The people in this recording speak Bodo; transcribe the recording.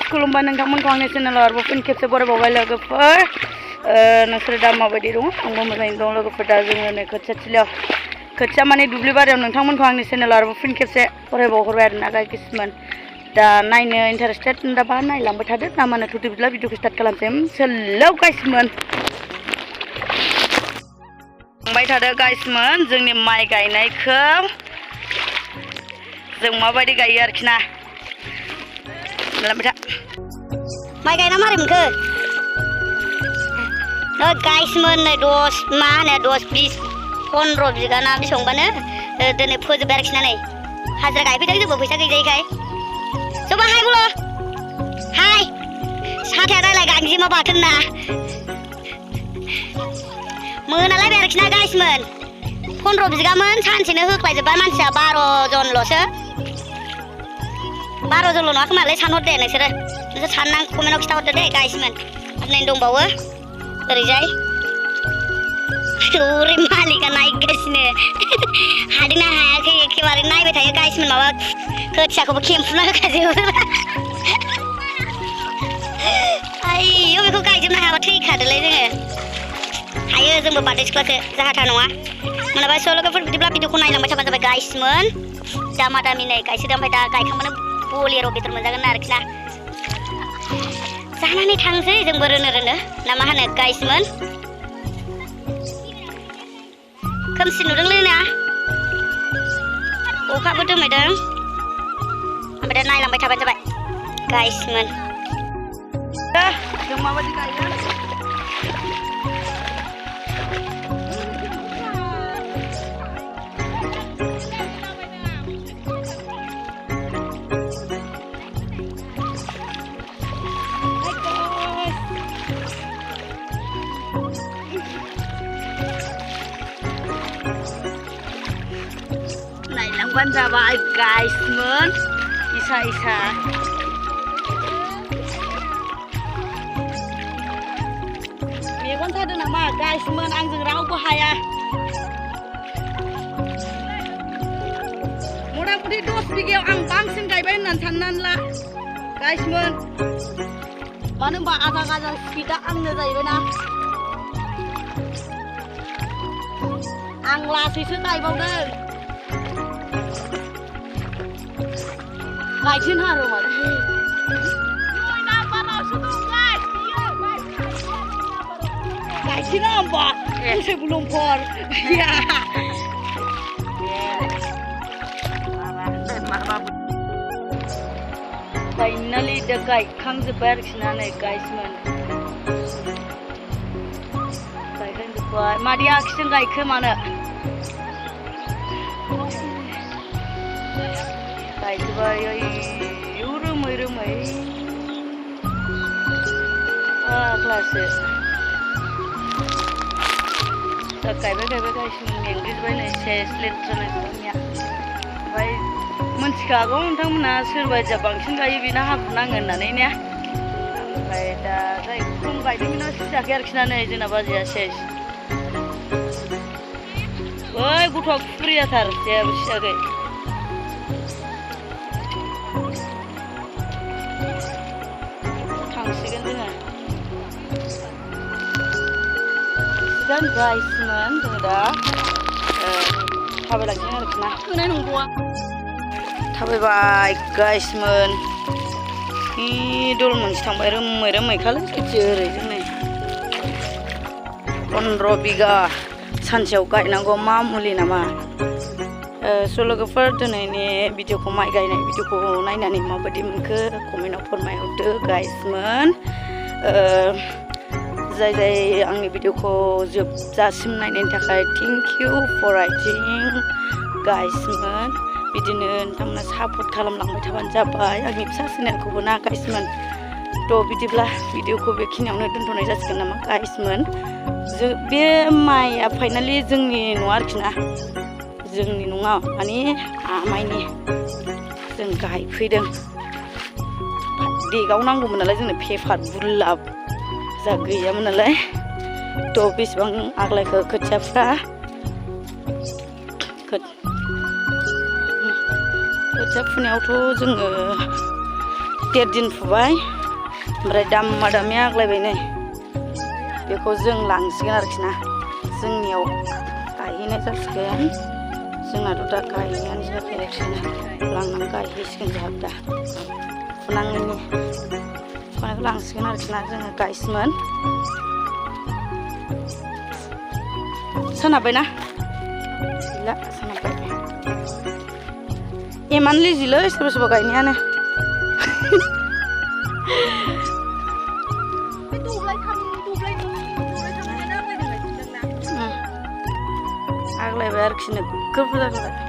खुलुमबाय नोंथांमोनखौ आंनि चेनेलाव आरोबाव फिन खेबसे बरायबावबाय लोगोफोर नोंसोरो दा माबायदि दं आंबो मोजाङैनो दं लोगोफोर दा जोङो नै खोथिया माने दुब्लि बारियाव नोंथांमोनखौ आंनि चेनेलाव आरोबाव फिन खेबसे बरायबावहरबाय आरोना गायकिसमोन दा नायनो इन्टारेस्टेड दाबा नायलांबाय थादो ना मानो थुदो बिदिब्ला भिडिअखौ स्टार्ट खालामसै हेलौ गाइसमोन थांबाय थादो गाइसमोन जोंनि माइ गायनायखौ जों माबायदि गायो आरोखि ना माइ गायना मारै मोनखो गाइसमोन नै 10 20 15 बिगा ना बेसेबांबानो दिनै फोजोबबाय आरोखि ना नै हाजिरा गायफैदों जोंबो फैसा गैजायैखाय जोबा हाय बुलो हाय साथाया रायलाय गांजेमा बाथोन ना मोनालायबाय आरोखि ना गाइसमोन 15 बिगामोन सानसेनो होख्लायजोब्बाय मानसिया 12 जनल'सो 12 जनल' नङा खोमालै सानहर दे नोंसोर सानना कमेन्टआव खिथाहरदो दे गाइसमोन नै दंबावो ओरैजाय ओरै मालिका नायगासिनो हादोंना हायाखै एखेबारे नायबाय थायो गाइसमोन माबा खोथियाखौबो खेमफुना होखाजोबो आइयो बेखौ गायजोबनो हायाबा थैखादोलै जोङो हायो जोंबो बारदै सिख्लासो जाहाथा नङा मोनाबाय लोगोफोर बिदिब्ला भिडिअखौ नायलांबाय थाबानो जाबाय गाइसमोन दामा दामि नै गायसोदों ओमफ्राय दा गायखांबानो बलेर' बेदर मोनजागोन आरोखि ना जानानै थांसै जोंबो रोनो ना मा होनो गाइसमोन खोमसि नुदोंलै ना अखाबो दोमैदों ओमफ्राय दा नायलांबाय थाबानो जाबाय गाइसमोन जों माबायदि गायो नायलांबानो जाबाय गाइसमोन इसा मेगन सादों नामा गाइसमोन आंजों रावबो हाया मथा मथि 10 बिगायाव आं बांसिन गायबाय होननानै साननानै ला गाइसमोन मानो होनबा आधा गाजा स्पिडा आंनो जाहैबायना आं लासैसो गायबावदों गायथिन हारो माथो गायथिना होमबा एसे बुलुंफोर फाइनालि दा गायखांजोब्बाय आरोखि ना नै गाइसमोन गायखांजोब्बाय मादै आखिजों गायखो मानो गायजोब्बाय आयौ रोमै फाग्लासो दा गायबाय गाइसमोन मेंग्लिजोब्बाय नै सेस लेथ्रा नायजोब्बाय ओमफ्राय मोनथिखागौ नोंथांमोना सोरबायदिया बांसिन गायो बेना हाब्रु नाङो होननानै ने ओमफ्राय दा जाय खम गायदों बेना सिजायाखै आरोखि ना नै जोंना बाजैया सेस बै गथ'आ खुरियाथार जेबो सिजायाखै थांसिगोन जोङो गाइसमोन जोङो दा थाबायलांसिगोन आरोखि ना होनाय नंगौआ थाबायबाय गाइसमोन दल मोनसे थांबाय रोमै खालै ओरै जोंनै 15 बिगा सानसेयाव गायनांगौ मा मुलि नामा लोगोफोर दिनैनि भिडिअखौ माइ गायनाय भिडिअखौ नायनानै माबायदि मोनखो कमेन्टआव फोरमायहरदो गाइसमोन जाय आंनि भिडिअखौ जोबजासिम नायनायनि थाखाय थेंक इउ फर वाचिं गाइसमोन बिदिनो नोंथांमोना सापर्ट खालामलांबाय थाबानो जाबाय आंनि फिसा चेनेलखौबो ना गाइसमोन बिदिब्ला भिडिअखौ बेखिनियावनो दोनथ'नाय जासिगोन नामा गाइसमोन बे माइया फाइनालि जोंनि नङा आरोखि ना जोंनि नङा माने आमाइनि जों गायफैदों देगाव नांगौमोन नालाय जोंनो पेपार बुरला जा गैयामोन नालाय बेसेबां आग्लायखो खोथियाफ्रा खोथिया फुनायावथ' जोङो देर दिन फुबाय ओमफ्राय दामा दामि आग्लायबाय नै बेखौ जों लांसिगोन आरोखि ना जोंनियाव गायहैनाय जासिगोन जोंनाथ' दा गायनायानो जाफेराखिसैना लांनानै गायहैसिगोन जोंहा दा फुनायखौ लांसिगोन आरोखि ना जोङो गायसिमोन सोनाबबायना गैला सोनाबबाय एमान लिजिलै सोरबा सोरबा गायनायानो आग्लायबाय आरोखि नोगोर बुरजा जाबाय